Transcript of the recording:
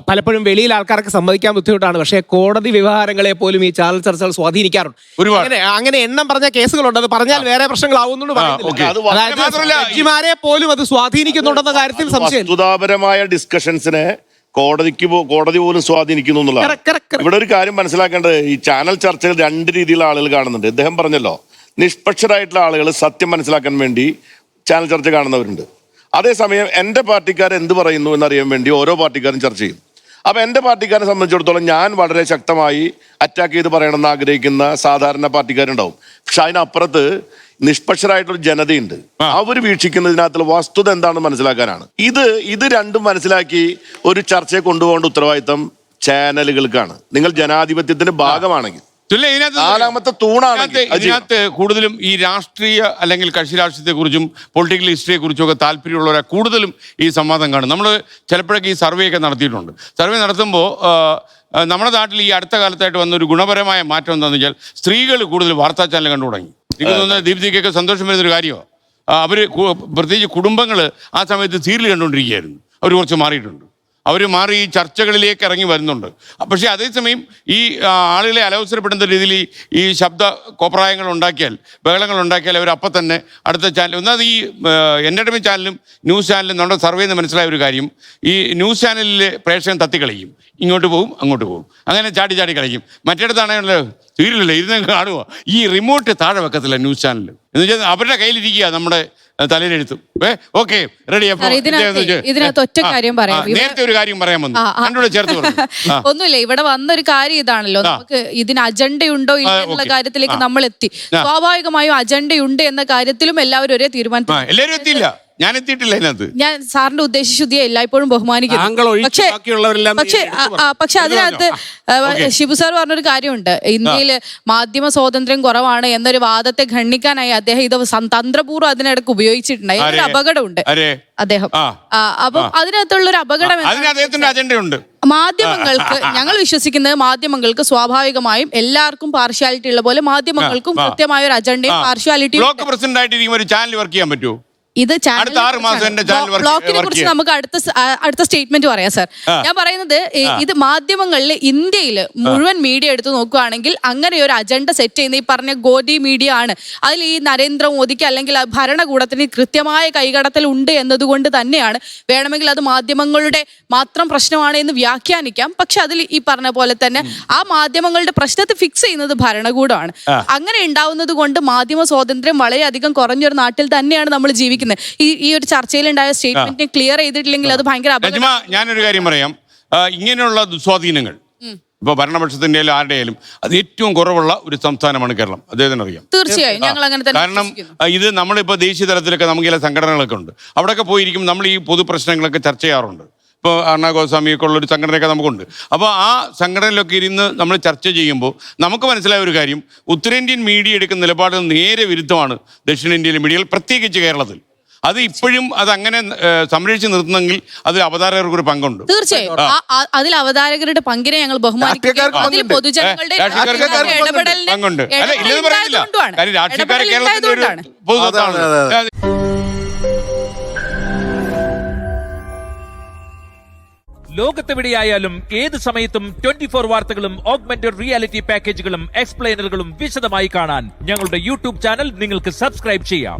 പലപ്പോഴും വെളിയിൽ ആൾക്കാർക്ക് സമ്മതിക്കാൻ ബുദ്ധിമുട്ടാണ്. പക്ഷേ കോടതി വ്യവഹാരങ്ങളെ പോലും ഈ ചാനൽ ചർച്ചകൾ സ്വാധീനിക്കാറുണ്ട്. അങ്ങനെ എണ്ണം പറഞ്ഞ കേസുകളുണ്ട്. അത് പറഞ്ഞാൽ വേറെ പ്രശ്നങ്ങളാവുന്നു ജഡ്ജിമാരെ പോലും അത് സ്വാധീനിക്കുന്നുണ്ടെന്ന കാര്യത്തിൽ സംശയം. വസ്തുതാപരമായ ഡിസ്കഷൻസിനെ കോടതി പോലും സ്വാധീനിക്കുന്നു എന്നുള്ളതാണ്. ഇവിടെ ഒരു കാര്യം മനസ്സിലാക്കേണ്ടത്, ഈ ചാനൽ ചർച്ചകൾ രണ്ട് രീതിയിലുള്ള ആളുകൾ കാണുന്നുണ്ട്. ഇദ്ദേഹം പറഞ്ഞല്ലോ, നിഷ്പക്ഷരായിട്ടുള്ള ആളുകൾ സത്യം മനസ്സിലാക്കാൻ വേണ്ടി ചാനൽ ചർച്ച കാണുന്നവരുണ്ട്. അതേസമയം എൻ്റെ പാർട്ടിക്കാർ എന്ത് പറയുന്നു എന്നറിയാൻ വേണ്ടി ഓരോ പാർട്ടിക്കാരും ചർച്ച ചെയ്യും. അപ്പൊ എൻ്റെ പാർട്ടിക്കാരെ സംബന്ധിച്ചിടത്തോളം ഞാൻ വളരെ ശക്തമായി അറ്റാക്ക് ചെയ്ത് പറയണമെന്ന് ആഗ്രഹിക്കുന്ന സാധാരണ പാർട്ടിക്കാരുണ്ടാവും. പക്ഷെ അതിനപ്പുറത്ത് നിഷ്പക്ഷരായിട്ടുള്ള ജനതയുണ്ട്. അവർ വീക്ഷിക്കുന്നതിനകത്തുള്ള വസ്തുത എന്താണെന്ന് മനസ്സിലാക്കാനാണ്. ഇത് രണ്ടും മനസ്സിലാക്കി ഒരു ചർച്ചയെ കൊണ്ടുപോകേണ്ട ഉത്തരവാദിത്തം ചാനലുകൾക്കാണ്. നിങ്ങൾ ജനാധിപത്യത്തിന്റെ ഭാഗമാണെങ്കിൽ നാലാമത്തെ തൂണാണ്. ഇതിനകത്ത് കൂടുതലും ഈ രാഷ്ട്രീയ അല്ലെങ്കിൽ കക്ഷി രാഷ്ട്രീയത്തെ കുറിച്ചും പൊളിറ്റിക്കൽ ഹിസ്റ്ററിയെ കുറിച്ചും ഒക്കെ താല്പര്യമുള്ളവരെ കൂടുതലും ഈ സംവാദം കാണും. നമ്മൾ ചിലപ്പോഴൊക്കെ ഈ സർവേ ഒക്കെ നടത്തിയിട്ടുണ്ട്. സർവേ നടത്തുമ്പോൾ നമ്മുടെ നാട്ടിൽ ഈ അടുത്ത കാലത്തായിട്ട് വന്നൊരു ഗുണപരമായ മാറ്റം എന്താണെന്ന് വെച്ചാൽ സ്ത്രീകൾ കൂടുതൽ വാർത്താ ചാനൽ കണ്ടു തുടങ്ങി. എനിക്ക് തോന്നുന്നത് ദീപ്തിക്കൊക്കെ സന്തോഷം വരുന്നൊരു കാര്യമാണ്. അവർ പ്രത്യേകിച്ച് കുടുംബങ്ങൾ ആ സമയത്ത് സീരിയൽ കണ്ടുകൊണ്ടിരിക്കുകയായിരുന്നു. അവർ കുറച്ച് മാറിയിട്ടുണ്ട്. അവർ മാറി ഈ ചർച്ചകളിലേക്ക് ഇറങ്ങി വരുന്നുണ്ട്. പക്ഷേ അതേസമയം ഈ ആളുകളെ അലവസരപ്പെടുന്ന രീതിയിൽ ഈ ശബ്ദ കോപ്രായങ്ങൾ ഉണ്ടാക്കിയാൽ, ബഹളങ്ങൾ ഉണ്ടാക്കിയാൽ അവർ അപ്പം തന്നെ അടുത്ത ചാനൽ, ഒന്നാമത് ഈ എൻ്റർടൈൻമെൻറ്റ് ചാനലും ന്യൂസ് ചാനലും നമ്മുടെ സർവേ നിന്ന് മനസ്സിലായ ഒരു കാര്യം, ഈ ന്യൂസ് ചാനലിലെ പ്രേക്ഷകൻ തത്തിക്കളിക്കും. ഇങ്ങോട്ട് പോകും അങ്ങോട്ട് പോകും, അങ്ങനെ ചാടി ചാടി കളിക്കും. മറ്റിടത്താണെങ്കിൽ സീരിയലല്ല ഇരുന്ന് കാണുക. ഈ റിമോട്ട് താഴെ വെക്കത്തില്ല ന്യൂസ് ചാനൽ എന്ന് വെച്ചാൽ അവരുടെ കയ്യിലിരിക്കുക നമ്മുടെ തലയിലെഴുത്തും. Okay ready. ഇതിനകത്ത് ഒറ്റ കാര്യം പറയാം. നേരത്തെ ഒരു കാര്യം പറയാൻ വന്നു, രണ്ടുകൂടെ ചേർത്ത് ഒന്നുമില്ല. ഇവിടെ വന്നൊരു കാര്യം ഇതാണല്ലോ, നമുക്ക് ഇതിന് അജണ്ടയുണ്ടോ ഇല്ല എന്നുള്ള കാര്യത്തിലേക്ക് നമ്മൾ എത്തി. സ്വാഭാവികമായും അജണ്ടയുണ്ട് എന്ന കാര്യത്തിലും എല്ലാവരും ഒരേ തീരുമാനം. എല്ലാവരും എത്തിയില്ല, ഞാൻ എത്തിയിട്ടില്ല ഇതിനകത്ത്. ഞാൻ സാറിന്റെ ഉദ്ദേശശുദ്ധിയെ എല്ലായ്പ്പോഴും ബഹുമാനിക്കുന്നു. പക്ഷെ അതിനകത്ത് ഷിബു സാർ പറഞ്ഞൊരു കാര്യമുണ്ട്. ഇന്ത്യയില് മാധ്യമ സ്വാതന്ത്ര്യം കുറവാണ് എന്നൊരു വാദത്തെ ഖണ്ഡിക്കാനായി അദ്ദേഹം ഇത് തന്ത്രപൂർവ്വം അതിനിടക്ക് ഉപയോഗിച്ചിട്ടുണ്ടായി. അതിനൊരു അപകടമുണ്ട് അദ്ദേഹം. അപ്പം അതിനകത്തുള്ളൊരു അപകടം, അജണ്ടയുണ്ട്. മാധ്യമങ്ങൾക്ക് ഞങ്ങൾ വിശ്വസിക്കുന്നത് മാധ്യമങ്ങൾക്ക് സ്വാഭാവികമായും എല്ലാവർക്കും പാർഷ്യാലിറ്റി ഉള്ള പോലെ മാധ്യമങ്ങൾക്കും കൃത്യമായ ഒരു അജണ്ടയും പാർഷ്യാലിറ്റിയും. ബ്ലോക്ക് പ്രസിഡന്റ് ആയിട്ട് ഒരു ചാനൽ വർക്ക് ചെയ്യാൻ പറ്റുമോ? ഇത് ബ്ലോക്കിനെ കുറിച്ച് നമുക്ക് അടുത്ത സ്റ്റേറ്റ്മെന്റ് പറയാം സാർ. ഞാൻ പറയുന്നത് ഇത് മാധ്യമങ്ങളിൽ ഇന്ത്യയിൽ മുഴുവൻ മീഡിയ എടുത്ത് നോക്കുകയാണെങ്കിൽ അങ്ങനെ ഒരു അജണ്ട സെറ്റ് ചെയ്യുന്ന ഈ പറഞ്ഞ ഗോദി മീഡിയ ആണ്. അതിൽ ഈ നരേന്ദ്രമോദിക്ക് അല്ലെങ്കിൽ ഭരണകൂടത്തിന് കൃത്യമായ കൈകടത്തൽ ഉണ്ട് എന്നതുകൊണ്ട് തന്നെയാണ് വേണമെങ്കിൽ അത് മാധ്യമങ്ങളുടെ മാത്രം പ്രശ്നമാണ് എന്ന് വ്യാഖ്യാനിക്കാം. പക്ഷെ അതിൽ ഈ പറഞ്ഞ പോലെ തന്നെ ആ മാധ്യമങ്ങളുടെ പ്രശ്നത്തെ ഫിക്സ് ചെയ്യുന്നത് ഭരണകൂടമാണ്. അങ്ങനെ ഉണ്ടാവുന്നത് കൊണ്ട് മാധ്യമ സ്വാതന്ത്ര്യം വളരെയധികം കുറഞ്ഞൊരു നാട്ടിൽ തന്നെയാണ് നമ്മൾ ജീവിക്കുന്നത്. ഈ ഒരു ചർച്ചയിൽ ഉണ്ടായ സ്റ്റേറ്റ്മെന്റിനെ ക്ലിയർ ചെയ്തിട്ടില്ലെങ്കിൽ അത് ഭയങ്കര അപകടം. ഞാനൊരു കാര്യം പറയാം, ഇങ്ങനെയുള്ള ദുസ്വാധീനങ്ങൾ ഇപ്പൊ ഭരണപക്ഷത്തിന്റെ ആരുടെയായാലും അത് ഏറ്റവും കുറവുള്ള ഒരു സംസ്ഥാനമാണ് കേരളം. അദ്ദേഹത്തിന് അറിയാം. തീർച്ചയായും ഞങ്ങൾ അങ്ങനെ തന്നെ. കാരണം ഇത് നമ്മളിപ്പോ ദേശീയ തലത്തിലൊക്കെ നമുക്ക് ചില സംഘടനകളൊക്കെ ഉണ്ട്. അവിടെയൊക്കെ പോയിരിക്കും നമ്മൾ ഈ പൊതു പ്രശ്നങ്ങളൊക്കെ ചർച്ച ചെയ്യാറുണ്ട്. ഇപ്പോൾ അരുണ ഗോസ്വാമിയൊക്കെ ഉള്ളൊരു സംഘടനയൊക്കെ നമുക്കുണ്ട്. അപ്പോൾ ആ സംഘടനയിലൊക്കെ ഇരുന്ന് നമ്മൾ ചർച്ച ചെയ്യുമ്പോൾ നമുക്ക് മനസ്സിലായ ഒരു കാര്യം, ഉത്തരേന്ത്യൻ മീഡിയ എടുക്കുന്ന നിലപാട് നേരെ വിരുദ്ധമാണ് ദക്ഷിണേന്ത്യയിലെ മീഡിയകൾ, പ്രത്യേകിച്ച് കേരളത്തിൽ. അത് ഇപ്പോഴും അത് അങ്ങനെ സംരക്ഷിച്ച് നിർത്തുന്നെങ്കിൽ അതിൽ അവതാരകർക്ക് ഒരു പങ്കുണ്ട്. തീർച്ചയായും അതിൽ അവതാരകരുടെ പങ്കിനെ ഞങ്ങൾ ബഹുമാനിക്കുന്നു. പൊതുജനങ്ങളുടെ പങ്കുണ്ട്. അല്ല ഇല്ലെന്ന് പറയുന്നില്ല, കാര്യം രാഷ്ട്രീയക്കാരെ കേരളത്തിന്റെ ഒരു പൊതുത്വമാണ്. ലോകത്തെവിടെയായാലും ഏത് സമയത്തും 24 വാർത്തകളും ഓഗ്മെന്റഡ് റിയാലിറ്റി പാക്കേജുകളും എക്സ്പ്ലെയിനറുകളും വിശദമായി കാണാൻ ഞങ്ങളുടെ യൂട്യൂബ് ചാനൽ നിങ്ങൾക്ക് സബ്സ്ക്രൈബ് ചെയ്യാം.